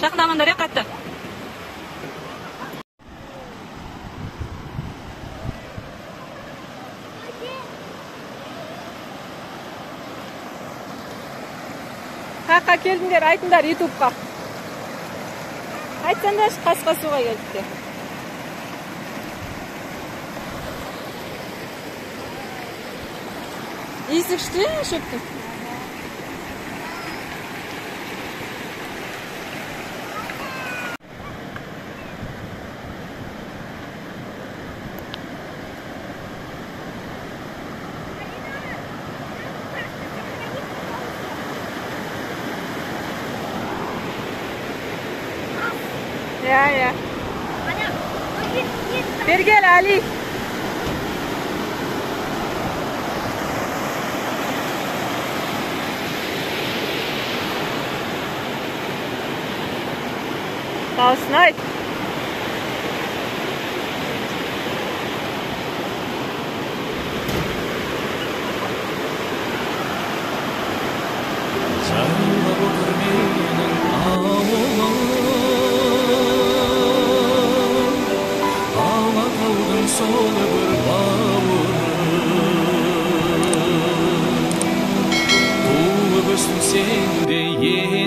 Жақындамаңдар, қатты. Қаққа келдіңдер, айтыңдар ютубқа. Айтсаңдар, Қасқа суға келдіктер. Иісі күшті шөптің. Ya. Bir gel Ali. Sağ olsun ay.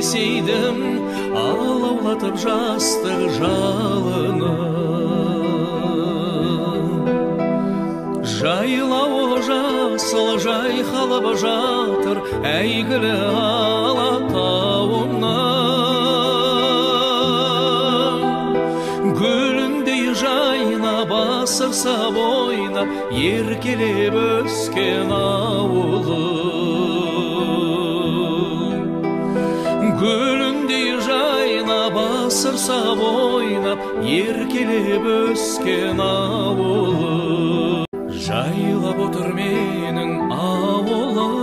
Есейдім, алаулатып жастық жалыны. Жайлауы жасыл жайқалып жатыр әйгілі Алатауымнан. Гүліндей жайнап асырса бойна еркелеп өскен ауылы. Gülündей жайнап асырса ойнап еркелеп өскен ауылы. Жайлап отыр менің ауылым,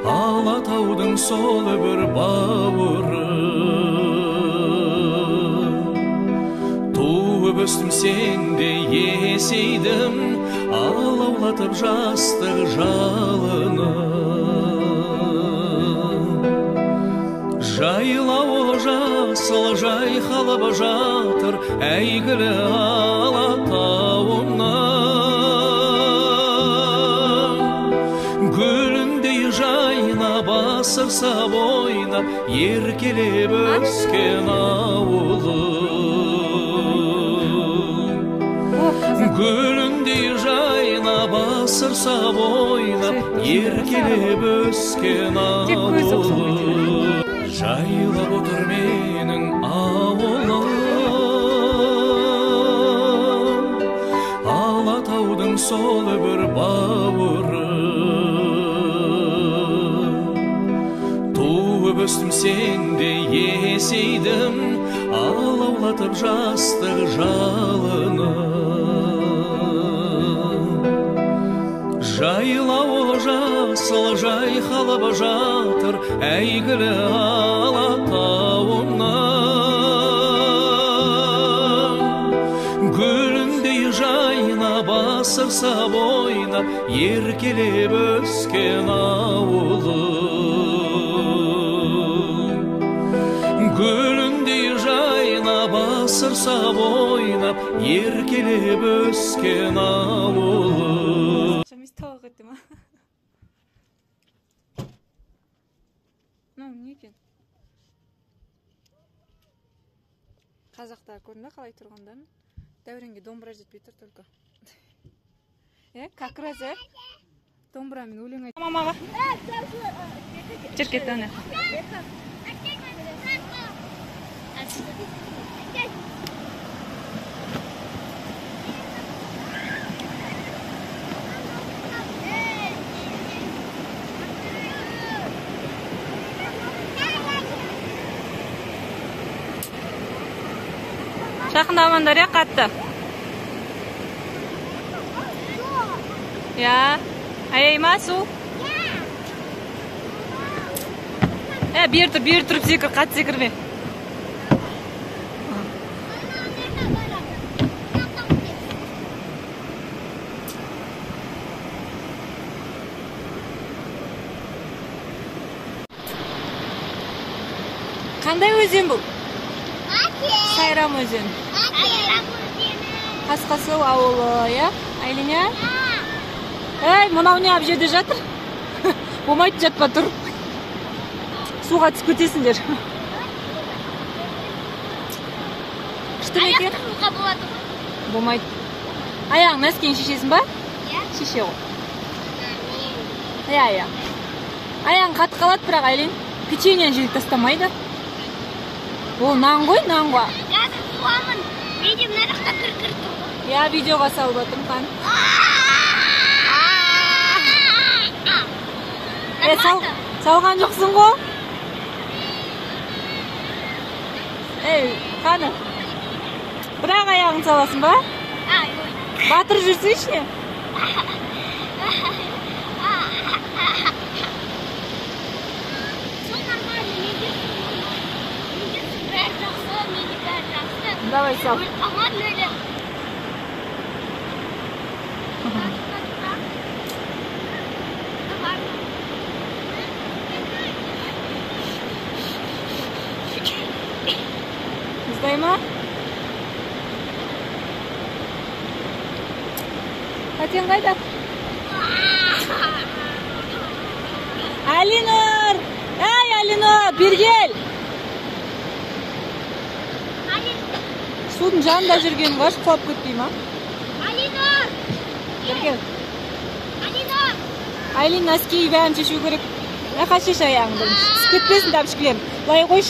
Алатаудың сол бір бауыры. Туып өстім сенде есейдім, алаулатып жастық жалыны. Жайлауы жасыл жайқалып жатыр әйгілі Алатауымнан. Гүліндей жайнап асырса бойнап еркелеп өскен ауылы. Gülündей жайнап асырса бойнап еркелеп өскен ауылы. Жайлап отыр менің ауылым, Алатаудың сол бір бауыры. Туып өстім сенде есейдім, алаулатып жастық жалыны. Жайлауы жасыл жайқалып жатыр әйгілі Алатауымнан. Гүліндей жайнап асырса бойнап еркелеп өскен ауылы. Gülündey жайнап асырса бойнап еркелеп өскен ауылы. Тауық етті ма? Не екен? Қазақтар көрінді қалай тұрғандарын? Дәуренге домбыра жетпей тұр только. Как раз, домбырамен өлең айтты. Мамаға? Жүр кетті ана. Жақындамаңдар, қатты. Аяй ма су? Бер тұрып секір, қатты секірме. Кандай өзен бұл? Сайрам өзен. Қасқасу ауылы, я? Айлиня? Ей, мынау не ап жерде жатыр? Болмайды, жатпа тұр. Суға түсіп кетесіңдер. Күшті ме екен? Болмайды. Аяғың нәскені шешесің ба? Шеше ғой. Аяқ. Аяғың қатты қалады, бірақ Айлин печеньені жегіп тастамайды. Ол нан ғой, нан ғой. Қазір суамын. Видео мына жақта кір-кір тұр. Я видеоға салып жатырмын, қан. Салған жоқсың ғой? Ей, қаны. Бірақ аяғын саласың ба? Батыр жүрсейші не? Давай сал. Сдай ма? Қатен қайда? Алинур! Эй, Алинур, бергел! Судың жанында жүрген ғаш, құлап көтпей ма? Алинур! Бергел. Алинур! Айлин носки бәрін шешу керек. Әқа шеш аяғың бірінші. Түсіп кетпесін тапшықлерін. Былай қойш.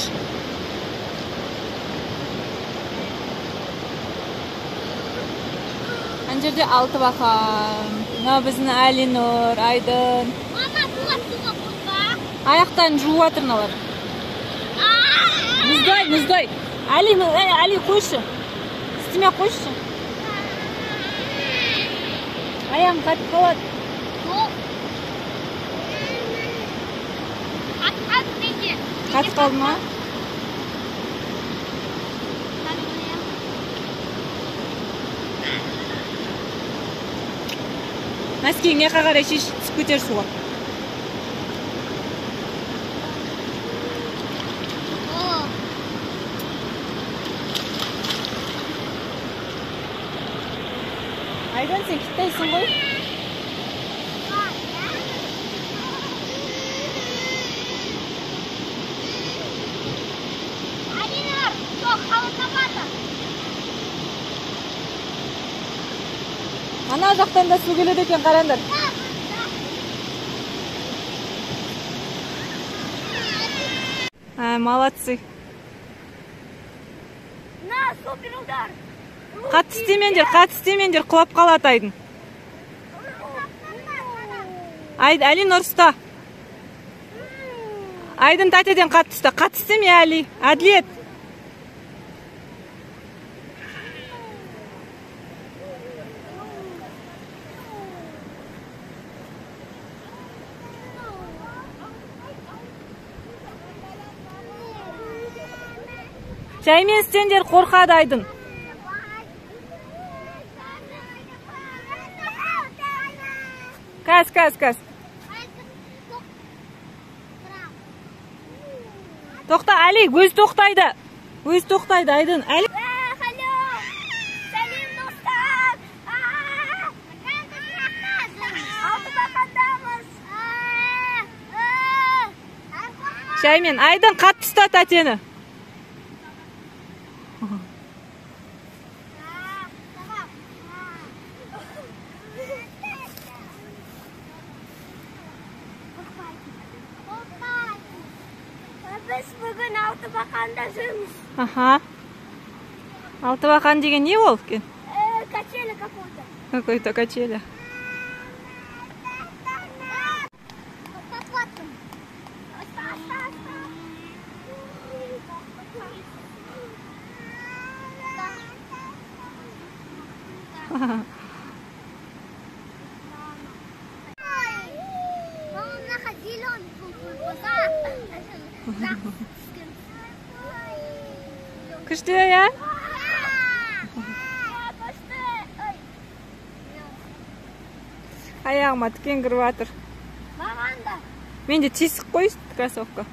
Ана жерде алты бақан. Мына біздің Алинур, Айдын. Мама, суға қойба. Аяқтарын жуып жатыр мыналар. Мұздай. Али, қойшы. Істеме қойшы. Аяғым қатып қалады. Қатып қалды ма? Носкиңе қарай шеш, түсіп кетер суға. Айдан сен киттейсің ғой? Алинур, жоқ, қалытамады. Ана жақтан да су келеді екен, қараңдар. Молодцы. На, супер удар. Қатты істемендер, құлап қалады Айдын. Алин ұрыста. Айдын тәтеден қатты ұста. Қатты істеме, Али. Әділет. Жаймен істендер қорқады Айдын. Кәс. Тоқта, Али, өз тоқтайды. Айдын. Али. Сәлем, достар. Алты бақандамыз. Жаймен, Айдын қатты ұста тәтені. Біз бүгін алты бақанда жүрміз. Аха. Алты бақан деген не ол? Качели какой-то. Какой-то качели. Күшті, я? Аяғыма тікен кіріп жатыр. Маған да. Менде тесік қой, кроссовка.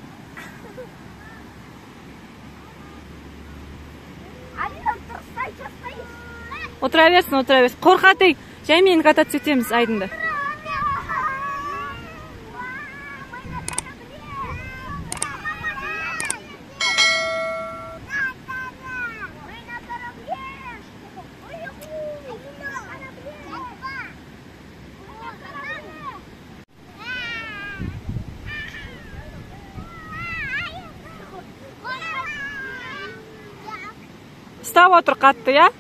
Отыра берсін. Қорқатый. Жаймен кататься етеміз айдында. Став отыр қатты, я?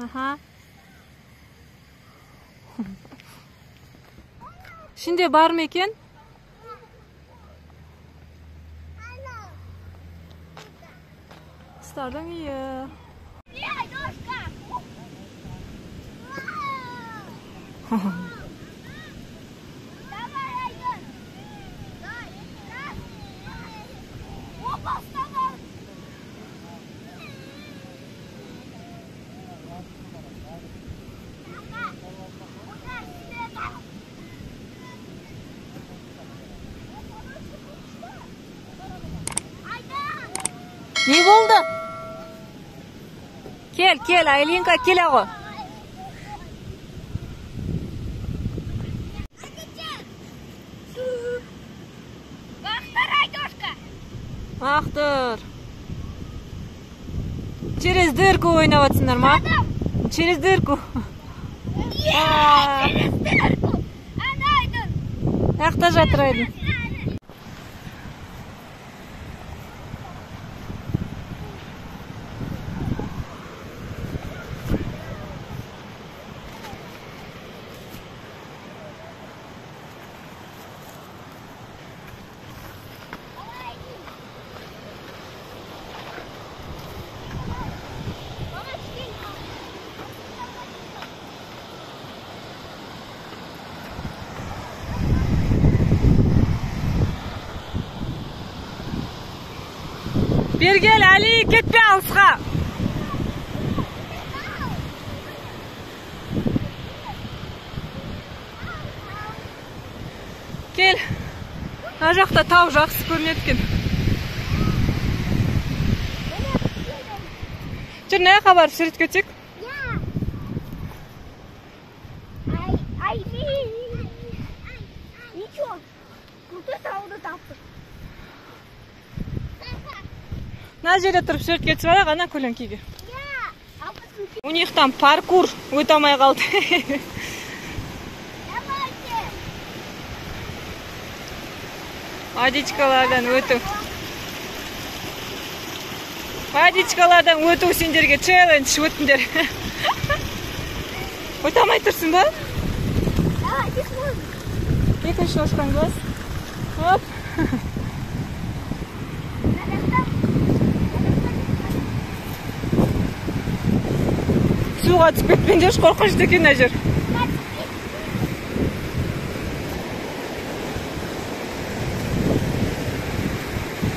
Aha. Şimdi var mı eкен? Stardan iyi. Ne oldu? Gel Aylinka gel ağa. Ақтыр. Через дырку ойнаватсыңдар ма? Через дырку. Через дырку. Анайдың. Ақта жатыр Айлин. Bir gel Ali, ketme alsığa. Gel. Ана жақта тау жақсы көрінеді екен. Жүр, мына жаққа барып суретке түсейік. Ничего. Крутой тауды таптық. Мына жерде тұрып суретке түсіп алайық, ана көлеңкеге. У них там паркур өте алмай қалды. Водичкалардан өту сендерге челлендж өтіңдер. Өте алмай тұрсың ба? Екінші шошқан көз. Оп. Суға түсіп кетпеңдер, қорқынышты екен мына жер.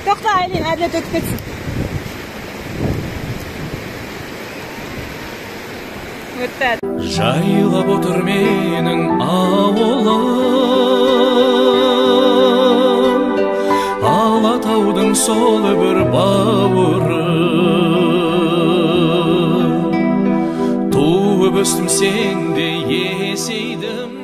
Тоқта Айлин, әділет өтіп кетсін. Өтті. Жайлап отыр менің ауылым, Алатаудың сол бір бауыры. Туып өстім сенде есейдім.